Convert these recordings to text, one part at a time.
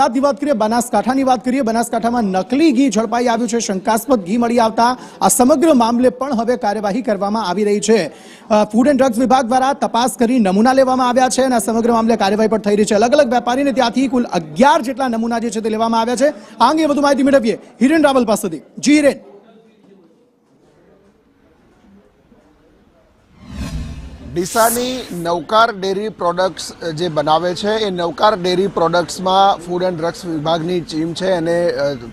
ગુજરાતની વાત કરીએ, બનાસકાંઠાની વાત કરીએ, બનાસકાંઠામાં નકલી ઘી ઝડપાઈ આવ્યું છે। શંકાસ્પદ ઘી મળી આવતા આ સમગ્ર મામલે પણ હવે કાર્યવાહી કરવામાં આવી રહી છે। ફૂડ એન્ડ ડ્રગ્સ વિભાગ દ્વારા તપાસ કરી નમૂના લેવામાં આવ્યા છે અને આ સમગ્ર મામલે કાર્યવાહી પણ થઈ રહી છે। અલગ અલગ વેપારીને ત્યાંથી કુલ 11 જેટલા નમૂના જે છે તે લેવામાં આવ્યા છે। આ અંગે વધુ માહિતી મેળવીએ હિરેન રાવલ પાસેથી। જી હિરેન। ડીસાની નવકાર ડેરી પ્રોડક્ટ્સ જે બનાવે છે એ નવકાર ડેરી પ્રોડક્ટ્સમાં ફૂડ એન્ડ ડ્રગ્સ વિભાગની ટીમ છે એને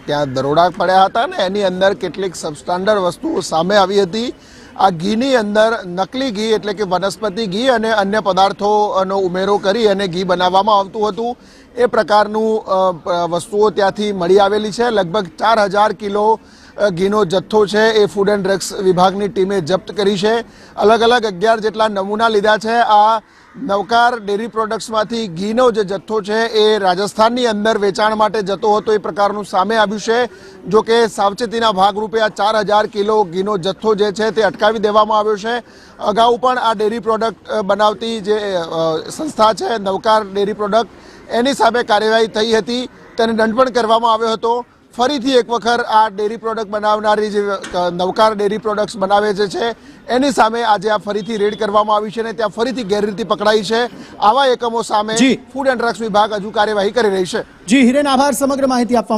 ત્યાં દરોડા પડ્યા હતા અને એની અંદર કેટલીક સબસ્ટાન્ડર્ડ વસ્તુઓ સામે આવી હતી। આ ઘીની અંદર નકલી ઘી એટલે કે વનસ્પતિ ઘી અને અન્ય પદાર્થોનો ઉમેરો કરી અને ઘી બનાવવામાં આવતું હતું। એ પ્રકારનું વસ્તુઓ ત્યાંથી મળી આવેલી છે। લગભગ 4000 કિલો ઘીનો જથ્થો છે એ ફૂડ એન્ડ ડ્રગ્સ વિભાગની ટીમે જપ્ત કરી છે। અલગ અલગ 11 જેટલા નમૂના લીધા છે। આ નવકાર ડેરી પ્રોડક્ટ્સમાંથી ઘીનો જે જથ્થો છે એ રાજસ્થાનની અંદર વેચાણ માટે જતો હતો એ પ્રકારનું સામે આવ્યું છે। જો કે સાવચેતીના ભાગરૂપે આ 4000 કિલો ઘીનો જથ્થો જે છે તે અટકાવી દેવામાં આવ્યો છે। અગાઉ પણ આ ડેરી પ્રોડક્ટ બનાવતી જે સંસ્થા છે નવકાર ડેરી પ્રોડક્ટ એની સામે કાર્યવાહી થઈ હતી, તેને દંડ પણ કરવામાં આવ્યો હતો। ફરીથી એક વખત આ ડેરી પ્રોડક્ટ બનાવનારી જે નવકાર ડેરી પ્રોડક્ટ્સ બનાવે છે એની સામે આજે આ ફરીથી રેડ કરવામાં આવી છે અને ત્યાં ફરીથી ગેરરીતિ પકડાઈ છે। આવા એકમો સામે ફૂડ એન્ડ ડ્રગ્સ વિભાગ હજુ કાર્યવાહી કરી રહી છે। જી હિરેન, આભાર સમગ્ર માહિતી આપવા માટે।